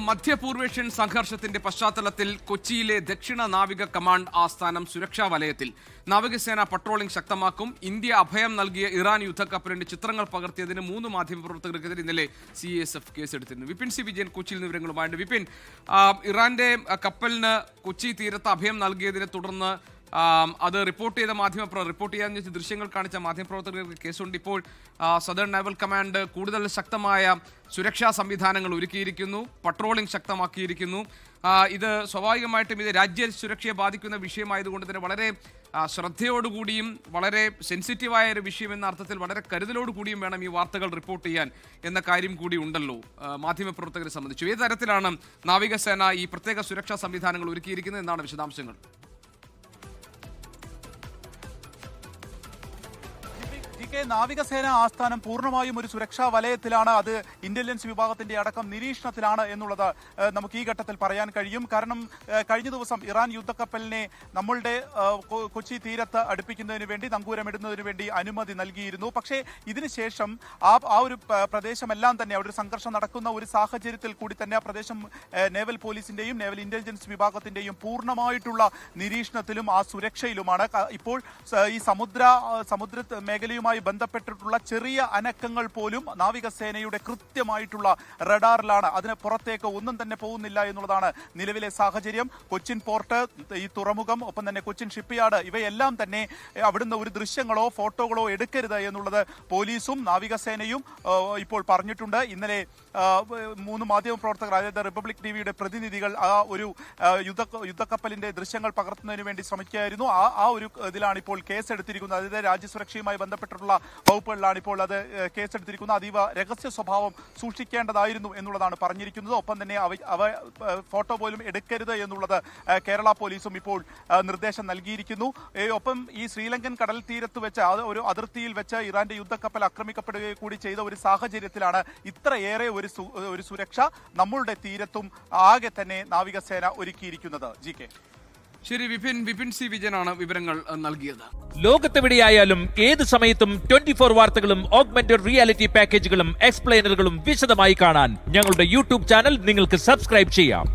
മധ്യപൂർവേഷ്യൻ സംഘർഷത്തിന്റെ പശ്ചാത്തലത്തിൽ കൊച്ചിയിലെ ദക്ഷിണ നാവിക കമാൻഡ് ആസ്ഥാനം സുരക്ഷാ വലയത്തിൽ. നാവികസേന പട്രോളിംഗ് ശക്തമാക്കും. ഇന്ത്യ അഭയം നൽകിയ ഇറാൻ യുദ്ധക്കപ്പലിന്റെ ചിത്രങ്ങൾ പകർത്തിയതിന് 3 മാധ്യമപ്രവർത്തകർക്കെതിരെ ഇന്നലെ CASF കേസെടുത്തിരുന്നു. വിപിൻ സി വിജയൻ കൊച്ചിയിൽ നിന്ന് വിവരങ്ങളുമായിട്ട്. വിപിൻ, ഇറാന്റെ കപ്പലിന് കൊച്ചി തീരത്ത് അഭയം നൽകിയതിനെ തുടർന്ന് അത് റിപ്പോർട്ട് ചെയ്യാൻ ദൃശ്യങ്ങൾ കാണിച്ച മാധ്യമപ്രവർത്തകർക്ക് കേസുണ്ട്. ഇപ്പോൾ സദേൺ നാവൽ കമാൻഡ് കൂടുതൽ ശക്തമായ സുരക്ഷാ സംവിധാനങ്ങൾ ഒരുക്കിയിരിക്കുന്നു, പട്രോളിംഗ് ശക്തമാക്കിയിരിക്കുന്നു. ഇത് സ്വാഭാവികമായിട്ടും ഇത് രാജ്യ സുരക്ഷയെ ബാധിക്കുന്ന വിഷയമായതുകൊണ്ട് തന്നെ വളരെ ശ്രദ്ധയോടുകൂടിയും വളരെ സെൻസിറ്റീവായ ഒരു വിഷയം എന്ന അർത്ഥത്തിൽ വളരെ കരുതലോടുകൂടിയും വേണം ഈ വാർത്തകൾ റിപ്പോർട്ട് ചെയ്യാൻ എന്ന കാര്യം കൂടി ഉണ്ടല്ലോ മാധ്യമപ്രവർത്തകരെ സംബന്ധിച്ചു. ഏത് തരത്തിലാണ് നാവികസേന ഈ പ്രത്യേക സുരക്ഷാ സംവിധാനങ്ങൾ ഒരുക്കിയിരിക്കുന്നത് എന്നാണ് വിശദാംശങ്ങൾ? നാവികസേന ആസ്ഥാനം പൂർണ്ണമായും ഒരു സുരക്ഷാ വലയത്തിലാണ്. അത് ഇന്റലിജൻസ് വിഭാഗത്തിന്റെ അടക്കം നിരീക്ഷണത്തിലാണ് എന്നുള്ളത് നമുക്ക് ഈ ഘട്ടത്തിൽ പറയാൻ കഴിയും. കാരണം കഴിഞ്ഞ ദിവസം ഇറാൻ യുദ്ധക്കപ്പലിനെ നമ്മളുടെ കൊച്ചി തീരത്ത് അടുപ്പിക്കുന്നതിന് വേണ്ടി, നങ്കൂരമിടുന്നതിന് വേണ്ടി അനുമതി നൽകിയിരുന്നു. പക്ഷേ ഇതിനുശേഷം ആ ഒരു പ്രദേശമെല്ലാം തന്നെ അവിടെ ഒരു സംഘർഷം നടക്കുന്ന ഒരു സാഹചര്യത്തിൽ കൂടി തന്നെ ആ പ്രദേശം നേവൽ പോലീസിന്റെയും നേവൽ ഇന്റലിജൻസ് വിഭാഗത്തിന്റെയും പൂർണ്ണമായിട്ടുള്ള നിരീക്ഷണത്തിലും ആ സുരക്ഷയിലുമാണ്. ഇപ്പോൾ ഈ സമുദ്ര മേഖലയുമായി ബന്ധപ്പെട്ടിട്ടുള്ള ചെറിയ അനക്കങ്ങൾ പോലും നാവികസേനയുടെ കൃത്യമായിട്ടുള്ള റഡാറിലാണ്. അതിന് പുറത്തേക്ക് ഒന്നും തന്നെ പോകുന്നില്ല എന്നുള്ളതാണ് നിലവിലെ സാഹചര്യം. കൊച്ചിൻ പോർട്ട്, ഈ തുറമുഖം, ഒപ്പം തന്നെ കൊച്ചിൻ ഷിപ്പ്യാർഡ്, ഇവയെല്ലാം തന്നെ അവിടുന്ന് ഒരു ദൃശ്യങ്ങളോ ഫോട്ടോകളോ എടുക്കരുത് എന്നുള്ളത് പോലീസും നാവികസേനയും ഇപ്പോൾ പറഞ്ഞിട്ടുണ്ട്. ഇന്നലെ 3 മാധ്യമപ്രവർത്തകർ, അതായത് റിപ്പബ്ലിക് ടിവിയുടെ പ്രതിനിധികൾ ആ ഒരു യുദ്ധക്കപ്പലിന്റെ ദൃശ്യങ്ങൾ പകർത്തുന്നതിന് വേണ്ടി ശ്രമിക്കുകയായിരുന്നു. ആ ഒരു ഇതിലാണ് ഇപ്പോൾ കേസെടുത്തിരിക്കുന്നത്. അതായത് രാജ്യസുരക്ഷയുമായി ബന്ധപ്പെട്ടിട്ടുള്ള വകുപ്പുകളിലാണ് ഇപ്പോൾ അത് കേസെടുത്തിരിക്കുന്നത്. അതീവ രഹസ്യ സ്വഭാവം സൂക്ഷിക്കേണ്ടതായിരുന്നു എന്നുള്ളതാണ് പറഞ്ഞിരിക്കുന്നത്. ഒപ്പം തന്നെ അവ ഫോട്ടോ പോലും എടുക്കരുത് എന്നുള്ളത് കേരള പോലീസും ഇപ്പോൾ നിർദ്ദേശം നൽകിയിരിക്കുന്നു. ഒപ്പം ഈ ശ്രീലങ്കൻ കടൽ തീരത്ത് വെച്ച് ഒരു അതിർത്തിയിൽ വെച്ച് ഇറാന്റെ യുദ്ധക്കപ്പൽ ആക്രമിക്കപ്പെടുകയും കൂടി ചെയ്ത ഒരു സാഹചര്യത്തിലാണ് ഇത്രയേറെ ഒരു സുരക്ഷ നമ്മളുടെ തീരത്തും ആകെ തന്നെ നാവികസേന ഒരുക്കിയിരിക്കുന്നത്. GK. ശരി, വിപിൻ സി വിജയനാണ് വിവരങ്ങൾ നൽകിയത്. ലോകത്തെവിടെയായാലും ഏത് സമയത്തും 24 വാർത്തകളും ഓഗ്മെന്റഡ് റിയാലിറ്റി പാക്കേജുകളും എക്സ്പ്ലെയിനറുകളും വിശദമായി കാണാൻ ഞങ്ങളുടെ YouTube ചാനൽ നിങ്ങൾക്ക് സബ്സ്ക്രൈബ് ചെയ്യാം.